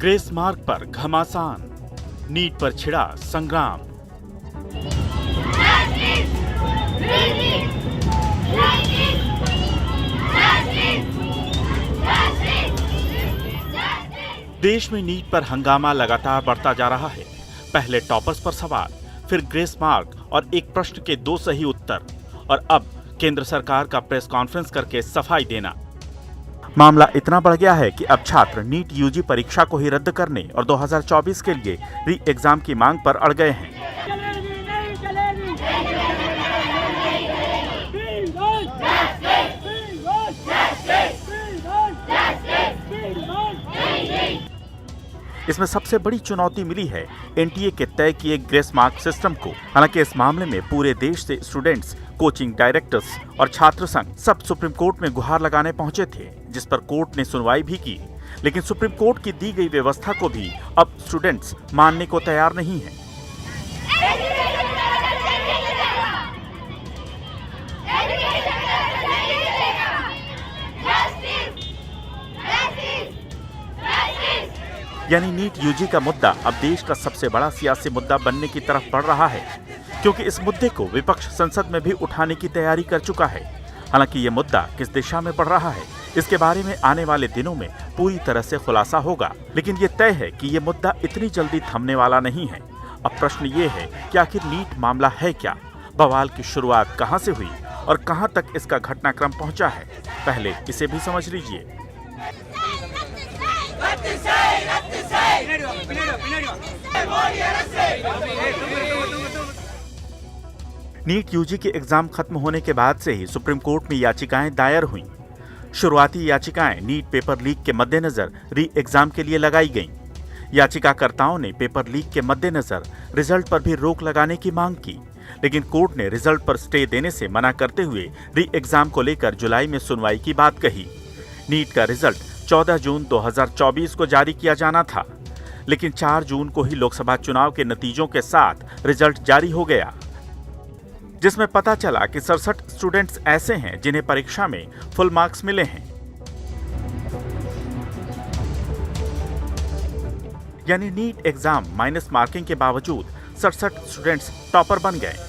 Grace mark पर घमासान, NEET पर छिड़ा संग्राम। देश में नीट पर हंगामा लगातार बढ़ता जा रहा है। पहले टॉपर्स पर सवाल, फिर ग्रेस मार्क और एक प्रश्न के 2 सही उत्तर, और अब केंद्र सरकार का प्रेस कॉन्फ्रेंस करके सफाई देना। मामला इतना बढ़ गया है कि अब छात्र नीट यूजी परीक्षा को ही रद्द करने और 2024 के लिए री एग्जाम की मांग पर अड़ गए हैं। इसमें सबसे बड़ी चुनौती मिली है एनटीए के तय किए ग्रेस मार्क सिस्टम को। हालांकि इस मामले में पूरे देश से स्टूडेंट्स, कोचिंग डायरेक्टर्स और छात्र संघ सब सुप्रीम कोर्ट में गुहार लगाने पहुंचे थे, जिस पर कोर्ट ने सुनवाई भी की। लेकिन सुप्रीम कोर्ट की दी गई व्यवस्था को भी अब स्टूडेंट्स मानने को तैयार नहीं है। यानी नीट यूजी का मुद्दा अब देश का सबसे बड़ा सियासी मुद्दा बनने की तरफ बढ़ रहा है, क्योंकि इस मुद्दे को विपक्ष संसद में भी उठाने की तैयारी कर चुका है। हालांकि ये मुद्दा किस दिशा में बढ़ रहा है, इसके बारे में आने वाले दिनों में पूरी तरह से खुलासा होगा। लेकिन ये तय है कि ये मुद्दा इतनी जल्दी थमने वाला नहीं है। अब प्रश्न ये है कि आखिर नीट मामला है क्या, बवाल की शुरुआत कहाँ से हुई और कहाँ तक इसका घटनाक्रम पहुँचा है, पहले इसे भी समझ लीजिए। नीट यूजी के एग्जाम खत्म होने के बाद से ही सुप्रीम कोर्ट में याचिकाएं दायर हुईं। शुरुआती याचिकाएं नीट पेपर लीक के मद्देनजर री एग्जाम के लिए लगाई गईं। याचिकाकर्ताओं ने पेपर लीक के मद्देनजर रिजल्ट पर भी रोक लगाने की मांग की, लेकिन कोर्ट ने रिजल्ट पर स्टे देने से मना करते हुए री एग्जाम को लेकर जुलाई में सुनवाई की बात कही। नीट का रिजल्ट 14 जून 2024 को जारी किया जाना था, लेकिन 4 जून को ही लोकसभा चुनाव के नतीजों के साथ रिजल्ट जारी हो गया, जिसमें पता चला कि 67 स्टूडेंट्स ऐसे हैं जिन्हें परीक्षा में फुल मार्क्स मिले हैं। यानी नीट एग्जाम माइनस मार्किंग के बावजूद 67 स्टूडेंट्स टॉपर बन गए।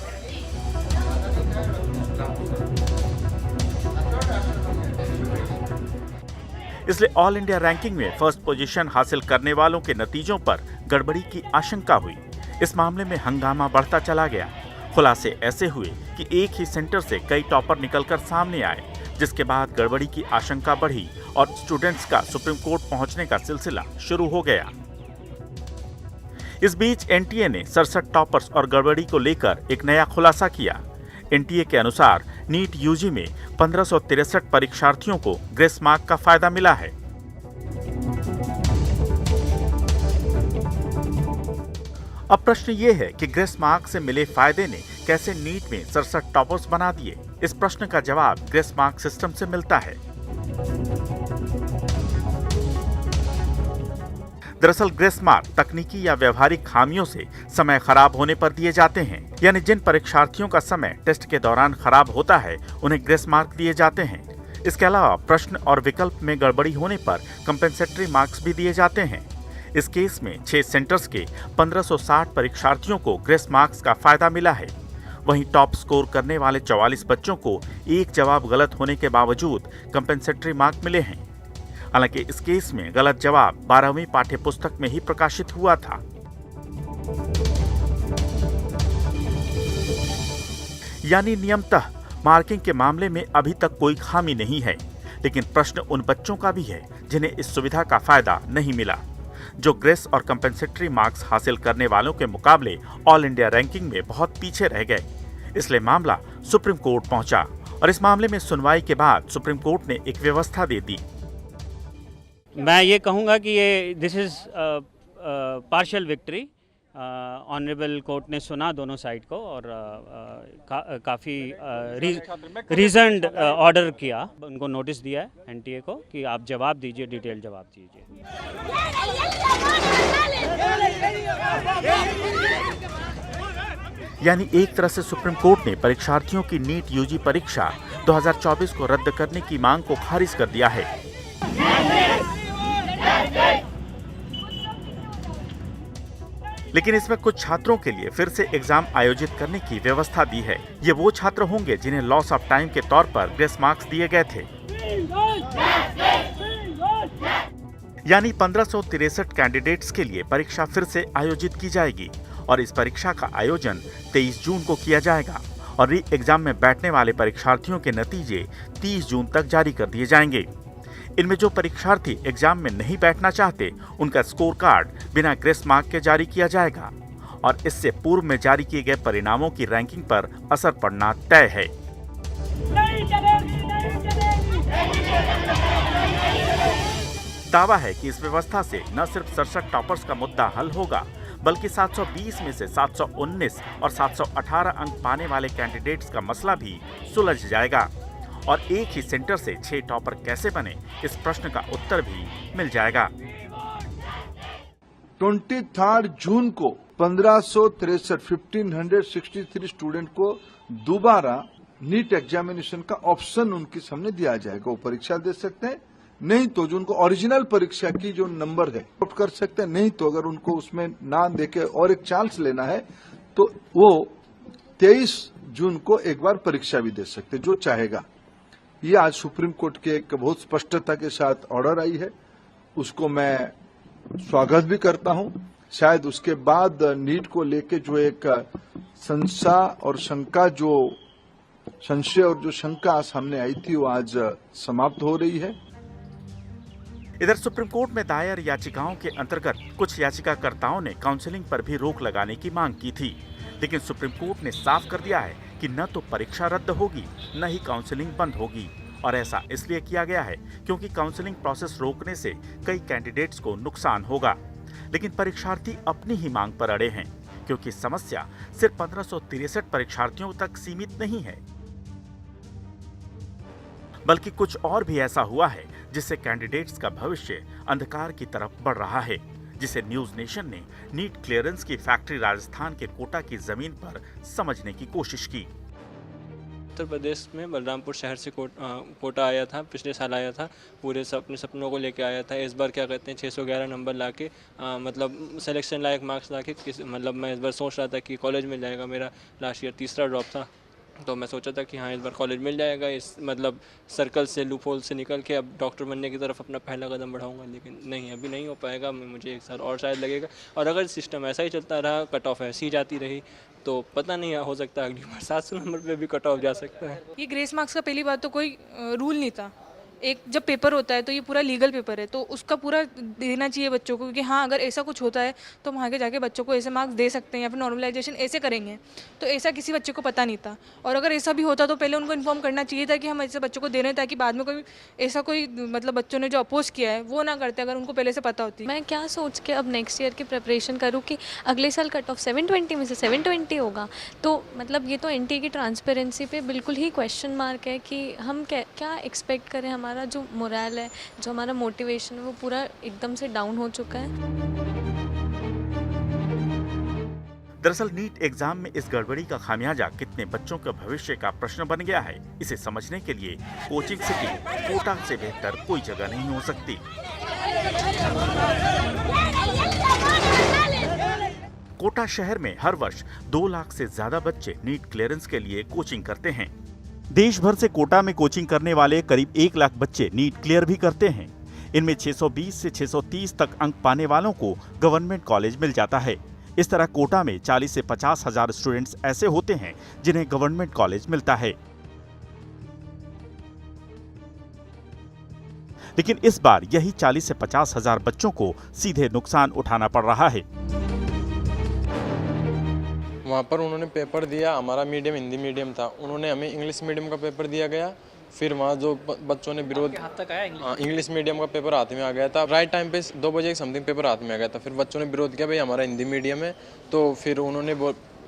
इसलिए ऑल इंडिया रैंकिंग में फर्स्ट पोजीशन हासिल करने वालों के नतीजों पर गड़बड़ी की आशंका हुई। इस मामले में हंगामा बढ़ता चला गया। खुलासे ऐसे हुए कि एक ही सेंटर से कई टॉपर निकलकर सामने आए, जिसके बाद गड़बड़ी की आशंका बढ़ी और स्टूडेंट्स का सुप्रीम कोर्ट पहुंचने का सिलसिला शुरू हो गया। इस बीच एनटीए ने 67 टॉपर्स और गड़बड़ी को लेकर एक नया खुलासा किया। एनटीए के अनुसार नीट यूजी में 1563 परीक्षार्थियों को ग्रेस मार्क का फायदा मिला है। अब प्रश्न ये है कि ग्रेस मार्क से मिले फायदे ने कैसे नीट में 67 टॉपर्स बना दिए। इस प्रश्न का जवाब ग्रेस मार्क सिस्टम से मिलता है। दरअसल ग्रेस मार्क तकनीकी या व्यवहारिक खामियों से समय खराब होने पर दिए जाते हैं। यानी जिन परीक्षार्थियों का समय टेस्ट के दौरान खराब होता है, उन्हें ग्रेस मार्क दिए जाते हैं। इसके अलावा प्रश्न और विकल्प में गड़बड़ी होने पर कंपेंसेटरी मार्क्स भी दिए जाते हैं। इस केस में 6 सेंटर्स के 1560 परीक्षार्थियों को ग्रेस मार्क्स का फायदा मिला है। वहीं टॉप स्कोर करने वाले 44 बच्चों को एक जवाब गलत होने के बावजूद कंपेंसेटरी मार्क मिले हैं। हालांकि इस केस में गलत जवाब 12वीं पाठ्य पुस्तक में ही प्रकाशित हुआ था। यानी नियमतः मार्किंग के मामले में अभी तक कोई खामी नहीं है, लेकिन प्रश्न उन बच्चों का भी है जिन्हें इस सुविधा का फायदा नहीं मिला, जो ग्रेस और कंपेंसेटरी मार्क्स हासिल करने वालों के मुकाबले ऑल इंडिया रैंकिंग में बहुत पीछे रह गए। इसलिए मामला सुप्रीम कोर्ट पहुंचा और इस मामले में सुनवाई के बाद सुप्रीम कोर्ट ने एक व्यवस्था दे दी। मैं ये कहूँगा कि ये this is partial victory. Honourable court ने सुना दोनों साइड को और काफ़ी रीजन्ड ऑर्डर किया, उनको नोटिस दिया है एनटीए को कि आप जवाब दीजिए, डिटेल जवाब दीजिए। यानी एक तरह से सुप्रीम कोर्ट ने परीक्षार्थियों की नीट यूजी परीक्षा 2024 को रद्द करने की मांग को खारिज कर दिया है। लेकिन इसमें कुछ छात्रों के लिए फिर से एग्जाम आयोजित करने की व्यवस्था दी है। ये वो छात्र होंगे जिन्हें लॉस ऑफ टाइम के तौर पर ग्रेस मार्क्स दिए गए थे। यानी 1563 कैंडिडेट्स के लिए परीक्षा फिर से आयोजित की जाएगी और इस परीक्षा का आयोजन 23 जून को किया जाएगा और री एग्जाम में बैठने वाले परीक्षार्थियों के नतीजे 30 जून तक जारी कर दिए जाएंगे। इनमें जो परीक्षार्थी एग्जाम में नहीं बैठना चाहते, उनका स्कोर कार्ड बिना ग्रेस मार्क के जारी किया जाएगा और इससे पूर्व में जारी किए गए परिणामों की रैंकिंग पर असर पड़ना तय है। दावा है कि इस व्यवस्था से न सिर्फ 67 टॉपर्स का मुद्दा हल होगा, बल्कि 720 में से 719 और 718 अंक पाने वाले कैंडिडेट्स का मसला भी सुलझ जाएगा और एक ही सेंटर से 6 टॉपर कैसे बने, इस प्रश्न का उत्तर भी मिल जाएगा। 23 जून को 1563 स्टूडेंट को दोबारा नीट एग्जामिनेशन का ऑप्शन उनके सामने दिया जाएगा। वो परीक्षा दे सकते हैं, नहीं तो जो उनको ओरिजिनल परीक्षा की जो नंबर है ऑप्ट कर सकते हैं, नहीं तो अगर उनको उसमें ना देके और एक चांस लेना है तो वो 23 जून को एक बार परीक्षा भी दे सकते हैं, जो चाहेगा। ये आज सुप्रीम कोर्ट के एक बहुत स्पष्टता के साथ ऑर्डर आई है, उसको मैं स्वागत भी करता हूं। शायद उसके बाद नीट को लेके जो एक संशय और जो शंका सामने आई थी, वो आज समाप्त हो रही है। इधर सुप्रीम कोर्ट में दायर याचिकाओं के अंतर्गत कुछ याचिकाकर्ताओं ने काउंसलिंग पर भी रोक लगाने की मांग की थी, लेकिन सुप्रीम कोर्ट ने साफ कर दिया है कि न तो परीक्षा रद्द होगी, न ही काउंसलिंग बंद होगी। और ऐसा इसलिए किया गया है क्योंकि काउंसलिंग प्रोसेस रोकने से कई कैंडिडेट्स को नुकसान होगा। लेकिन परीक्षार्थी अपनी ही मांग पर अड़े हैं, क्योंकि समस्या सिर्फ 1563 परीक्षार्थियों तक सीमित नहीं है, बल्कि कुछ और भी ऐसा हुआ है जिससे कैंडिडेट्स का भविष्य अंधकार की तरफ बढ़ रहा है, जिसे न्यूज नेशन ने नीट क्लियरेंस की फैक्ट्री राजस्थान के कोटा की जमीन पर समझने की कोशिश की। उत्तर प्रदेश में बलरामपुर शहर से कोटा आया था, पिछले साल आया था, पूरे अपने सपनों को लेके आया था। इस बार क्या कहते हैं 611 नंबर लाके मतलब सिलेक्शन लायक मार्क्स लाके मतलब मैं इस बार सोच रहा था कि कॉलेज मिल जाएगा। मेरा लास्ट ईयर तीसरा ड्रॉप था, तो मैं सोचा था कि हाँ इस बार कॉलेज मिल जाएगा। इस मतलब सर्कल से, लूप होल से निकल के अब डॉक्टर बनने की तरफ अपना पहला कदम बढ़ाऊंगा, लेकिन नहीं, अभी नहीं हो पाएगा। मुझे 1 साल और शायद लगेगा, और अगर सिस्टम ऐसा ही चलता रहा, कट ऑफ ऐसी जाती रही, तो पता नहीं हो सकता अगली बार 700 नंबर पे भी कट ऑफ जा सकता है। ये ग्रेस मार्क्स का पहली बात तो कोई रूल नहीं था। एक जब पेपर होता है तो ये पूरा लीगल पेपर है, तो उसका पूरा देना चाहिए बच्चों को कि हाँ अगर ऐसा कुछ होता है तो हम आगे जाके बच्चों को ऐसे मार्क्स दे सकते हैं या फिर नॉर्मलाइजेशन ऐसे करेंगे। तो ऐसा किसी बच्चे को पता नहीं था, और अगर ऐसा भी होता तो पहले उनको इन्फॉर्म करना चाहिए था कि हम ऐसे बच्चों को दे रहे हैं, ताकि बाद में कोई ऐसा कोई मतलब बच्चों ने जो अपोज किया है वो ना करते, अगर उनको पहले से पता होती। मैं क्या सोच के अब नेक्स्ट ईयर की प्रिपरेशन करूँ कि अगले साल कट ऑफ 720 में से 720 होगा, तो मतलब ये तो एनटीए की ट्रांसपेरेंसी पे बिल्कुल ही क्वेश्चन मार्क है कि हम क्या एक्सपेक्ट करें। हमारा जो मोरल है, जो हमारा मोटिवेशन है, वो पूरा एकदम से डाउन हो चुका है। दरअसल नीट एग्जाम में इस गड़बड़ी का खामियाजा कितने बच्चों के भविष्य का प्रश्न बन गया है, इसे समझने के लिए कोचिंग सिटी कोटा से बेहतर कोई जगह नहीं हो सकती। कोटा शहर में हर वर्ष 2 लाख से ज्यादा बच्चे नीट क्लियरेंस के लिए कोचिंग करते हैं। देश भर से कोटा में कोचिंग करने वाले करीब 1 लाख बच्चे नीट क्लियर भी करते हैं। इनमें 620 से 630 तक अंक पाने वालों को गवर्नमेंट कॉलेज मिल जाता है। इस तरह कोटा में 40 से 50 हजार स्टूडेंट्स ऐसे होते हैं जिन्हें गवर्नमेंट कॉलेज मिलता है। लेकिन इस बार यही 40 से 50 हजार बच्चों को सीधे नुकसान उठाना पड़ रहा है। वहाँ पर उन्होंने पेपर दिया, हमारा मीडियम हिंदी मीडियम था, उन्होंने हमें इंग्लिश मीडियम का पेपर दिया गया। फिर वहाँ जो बच्चों ने विरोध, इंग्लिश मीडियम का पेपर हाथ में आ गया था, राइट टाइम पे 2 बजे समथिंग पेपर हाथ में आ गया था। फिर बच्चों ने विरोध किया, भाई हमारा हिंदी मीडियम है, तो फिर उन्होंने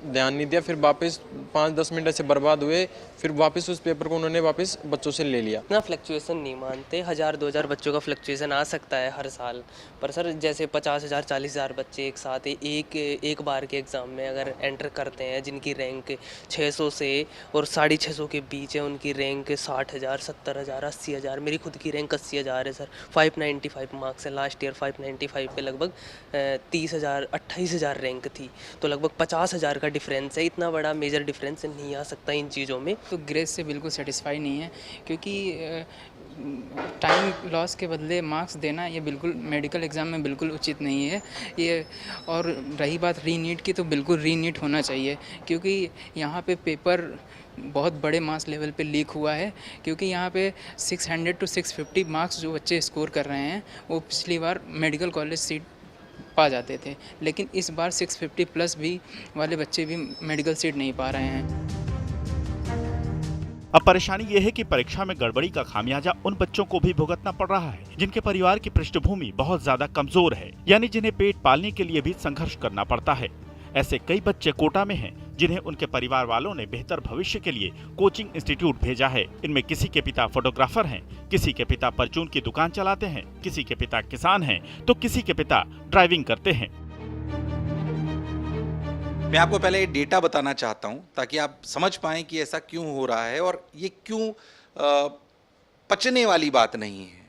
ध्यान नहीं दिया, फिर वापस 5-10 मिनट ऐसे बर्बाद हुए, फिर वापस उस पेपर को उन्होंने वापस बच्चों से ले लिया। इतना फ्लक्चुएशन नहीं मानते, 1000-2000 बच्चों का फ्लक्चुएशन आ सकता है हर साल, पर सर जैसे 50,000 40,000 बच्चे एक साथ एक बार के एग्ज़ाम में अगर एंटर करते हैं, जिनकी रैंक 600 से और 650 के बीच है, उनकी रैंक 60,000 70,000 80,000, मेरी खुद की रैंक 80,000 है सर, 595 मार्क्स है, लास्ट ईयर 595 पे लगभग 30,000 28,000 रैंक थी, तो लगभग 50,000 का डिफरेंस है। इतना बड़ा मेजर डिफरेंस नहीं आ सकता इन चीज़ों में। तो ग्रेस से बिल्कुल सेटिस्फाई नहीं है, क्योंकि टाइम लॉस के बदले मार्क्स देना ये बिल्कुल मेडिकल एग्ज़ाम में बिल्कुल उचित नहीं है ये। और रही बात रीनीट की, तो बिल्कुल रीनीट होना चाहिए, क्योंकि यहाँ पे पेपर बहुत बड़े मार्क्स लेवल पे लीक हुआ है, क्योंकि यहाँ पे 600 to 650 मार्क्स जो बच्चे स्कोर कर रहे हैं वो पिछली बार मेडिकल कॉलेज सीट पा जाते थे, लेकिन इस बार 650 प्लस भी वाले बच्चे भी मेडिकल सीट नहीं पा रहे हैं। अब परेशानी यह है कि परीक्षा में गड़बड़ी का खामियाजा उन बच्चों को भी भुगतना पड़ रहा है जिनके परिवार की पृष्ठभूमि बहुत ज्यादा कमजोर है, यानी जिन्हें पेट पालने के लिए भी संघर्ष करना पड़ता है। ऐसे कई बच्चे कोटा में हैं जिन्हें उनके परिवार वालों ने बेहतर भविष्य के लिए कोचिंग इंस्टीट्यूट भेजा है। इनमें किसी के पिता फोटोग्राफर हैं, किसी के पिता परचून की दुकान चलाते हैं, किसी के पिता किसान हैं, तो किसी के पिता ड्राइविंग करते हैं। मैं आपको पहले डेटा बताना चाहता हूं ताकि आप समझ पाएं कि ऐसा क्यों हो रहा है और ये क्यों पचने वाली बात नहीं है,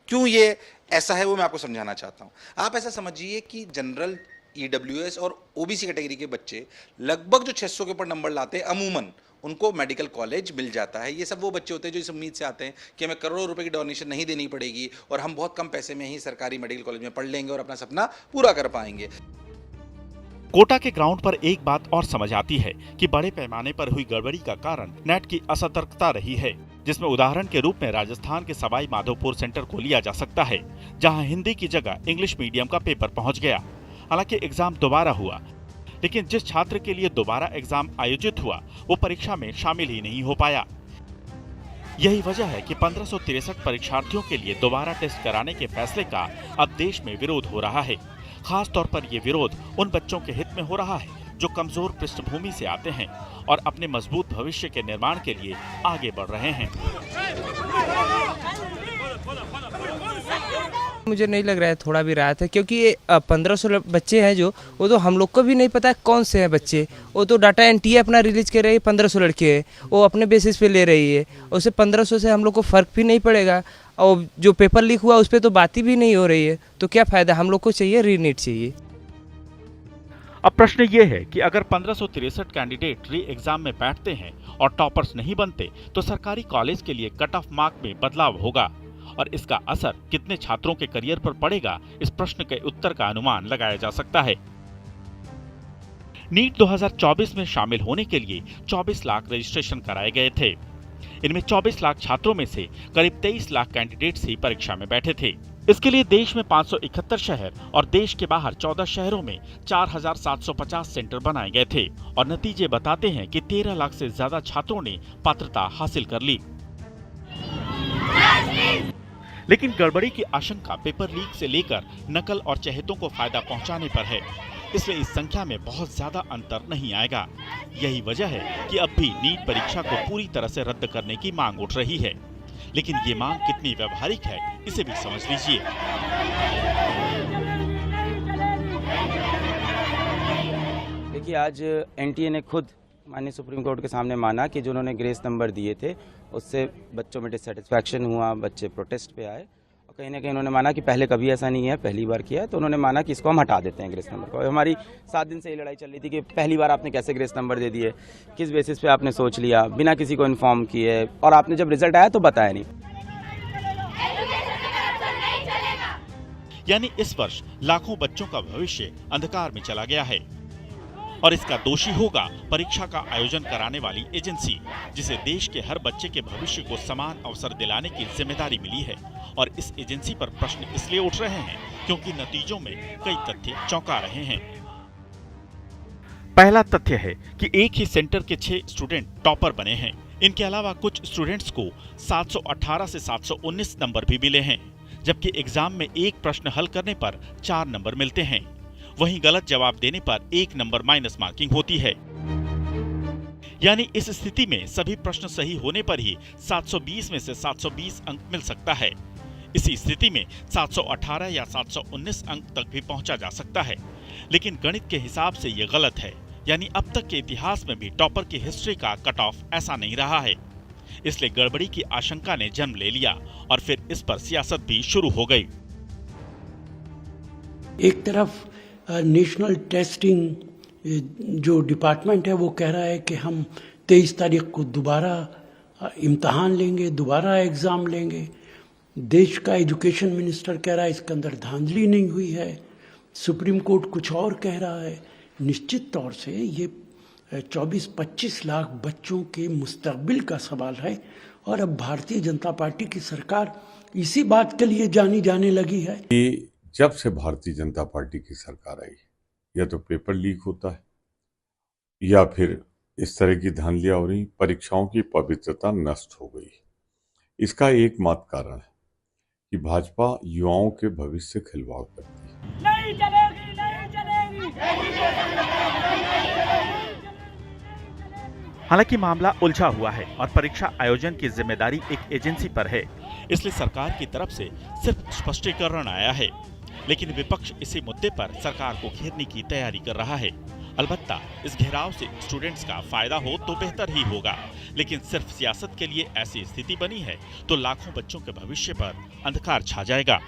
क्यों ये ऐसा है वो मैं आपको समझाना चाहता हूं। आप ऐसा समझिए कि जनरल, ईडब्ल्यूएस और ओबीसी कैटेगरी के बच्चे लगभग जो 600 के ऊपर नंबर लाते हैं अमूमन उनको मेडिकल कॉलेज मिल जाता है। ये सब वो बच्चे होते हैं जो इस उम्मीद से आते हैं कि हमें करोड़ों रुपए की डोनेशन नहीं देनी पड़ेगी और हम बहुत कम पैसे में ही सरकारी मेडिकल कॉलेज में पढ़ लेंगे और अपना सपना पूरा कर पाएंगे। कोटा के ग्राउंड पर एक बात और समझ आती है कि बड़े पैमाने पर हुई गड़बड़ी का कारण नेट की असतर्कता रही है, जिसमें उदाहरण के रूप में राजस्थान के सवाई माधोपुर सेंटर को लिया जा सकता है, जहां हिंदी की जगह इंग्लिश मीडियम का पेपर पहुंच गया। हालांकि एग्जाम दोबारा हुआ, लेकिन जिस छात्र के लिए दोबारा एग्जाम आयोजित हुआ वो परीक्षा में शामिल ही नहीं हो पाया। यही वजह है कि 1563 परीक्षार्थियों के लिए दोबारा टेस्ट कराने के फैसले का अब देश में विरोध हो रहा है। खास तौर पर ये विरोध उन बच्चों के हित में हो रहा है जो कमजोर पृष्ठभूमि से आते हैं और अपने मजबूत भविष्य के निर्माण के लिए आगे बढ़ रहे हैं। मुझे नहीं लग रहा है थोड़ा भी राहत है, क्योंकि ये 1500 बच्चे हैं जो, वो तो हम लोग को भी नहीं पता है कौन से हैं बच्चे। वो तो डाटा एनटीए अपना रिलीज कर रही है, 1500 लड़के हैं, वो अपने बेसिस पे ले रही है, उससे 1500 से हम लोग को फर्क भी नहीं पड़ेगा। और जो पेपर लीक हुआ उस पर तो बात ही भी नहीं हो रही है, तो क्या फायदा। हम लोग को चाहिए रीनीट चाहिए। अब प्रश्न ये है कि अगर 1563 कैंडिडेट री एग्जाम में बैठते हैं और टॉपर्स नहीं बनते तो सरकारी कॉलेज के लिए कट ऑफ मार्क में बदलाव होगा और इसका असर कितने छात्रों के करियर पर पड़ेगा, इस प्रश्न के उत्तर का अनुमान लगाया जा सकता है। नीट 2024 में शामिल होने के लिए 24 लाख रजिस्ट्रेशन कराए गए थे। इनमें 24 लाख छात्रों में से करीब 23 लाख कैंडिडेट्स ही परीक्षा में बैठे थे। इसके लिए देश में 571 शहर और देश के बाहर 14 शहरों में 4750 सेंटर बनाए गए थे और नतीजे बताते हैं कि 13 लाख से ज्यादा छात्रों ने पात्रता हासिल कर ली। लेकिन गड़बड़ी की आशंका पेपर लीक से लेकर नकल और चहेतों को फायदा पहुंचाने पर है, इसलिए इस संख्या में बहुत ज्यादा अंतर नहीं आएगा। यही वजह है कि अब भी नीट परीक्षा को पूरी तरह से रद्द करने की मांग उठ रही है, लेकिन ये मांग कितनी व्यवहारिक है इसे भी समझ लीजिए। देखिए, आज एनटीए ने खुद माननीय सुप्रीम कोर्ट के सामने माना कि जो उन्होंने ग्रेस नंबर दिए थे उससे बच्चों में डिससेटिस्फैक्शन हुआ, बच्चे प्रोटेस्ट पे आए और कहीं ना कहीं उन्होंने माना कि पहले कभी ऐसा नहीं है, पहली बार किया है, तो उन्होंने माना कि इसको हम हटा देते हैं ग्रेस नंबर को। हमारी 7 दिन से ये लड़ाई चल रही थी कि पहली बार आपने कैसे ग्रेस नंबर दे दिए, किस बेसिस पे आपने सोच लिया, बिना किसी को इन्फॉर्म किए, और आपने जब रिजल्ट आया तो बताया नहीं। यानी इस वर्ष लाखों बच्चों का भविष्य अंधकार में चला गया है और इसका दोषी होगा परीक्षा का आयोजन कराने वाली एजेंसी, जिसे देश के हर बच्चे के भविष्य को समान अवसर दिलाने की जिम्मेदारी मिली है। और इस एजेंसी पर प्रश्न इसलिए उठ रहे हैं क्योंकि नतीजों में कई तथ्य चौंका रहे हैं। पहला तथ्य है कि एक ही सेंटर के 6 स्टूडेंट टॉपर बने हैं। इनके अलावा कुछ स्टूडेंट्स को 718 से 719 नंबर भी मिले हैं, जबकि एग्जाम में एक प्रश्न हल करने पर 4 नंबर मिलते हैं। वहीं गलत जवाब देने पर 1 नंबर माइनस मार्किंग होती है। यानी इस स्थिति में सभी प्रश्न सही होने पर ही 720 में से 720 अंक मिल सकता है। इसी स्थिति में 718 या 719 अंक तक भी पहुंचा जा सकता है, लेकिन गणित के हिसाब से ये गलत है। यानी अब तक के इतिहास में भी टॉपर की हिस्ट्री का कट ऑफ ऐसा नहीं रहा है। इसलिए गड़बड़ी की आशंका ने जन्म ले लिया और फिर इस पर सियासत भी शुरू हो गई। एक तरफ नेशनल टेस्टिंग जो डिपार्टमेंट है वो कह रहा है कि हम 23 तारीख को दोबारा इम्तहान लेंगे, दोबारा एग्ज़ाम लेंगे। देश का एजुकेशन मिनिस्टर कह रहा है इसके अंदर धांधली नहीं हुई है। सुप्रीम कोर्ट कुछ और कह रहा है। निश्चित तौर से ये 24-25 लाख बच्चों के मुस्तकबिल का सवाल है और अब भारतीय जनता पार्टी की सरकार इसी बात के लिए जानी जाने लगी है। जब से भारतीय जनता पार्टी की सरकार आई, या तो पेपर लीक होता है या फिर इस तरह की धांधलियां हो रही, परीक्षाओं की पवित्रता नष्ट हो गई। इसका एकमात्र कारण है कि भाजपा युवाओं के भविष्य से खिलवाड़ करती है। नहीं चलेगी, नहीं चलेगी। हालांकि मामला उलझा हुआ है और परीक्षा आयोजन की जिम्मेदारी एक एजेंसी पर है, इसलिए सरकार की तरफ से सिर्फ स्पष्टीकरण आया है। लेकिन विपक्ष इसी मुद्दे पर सरकार को घेरने की तैयारी कर रहा है। अलबत्ता इस घेराव से स्टूडेंट्स का फायदा हो तो बेहतर ही होगा, लेकिन सिर्फ सियासत के लिए ऐसी स्थिति बनी है तो लाखों बच्चों के भविष्य पर अंधकार छा जाएगा।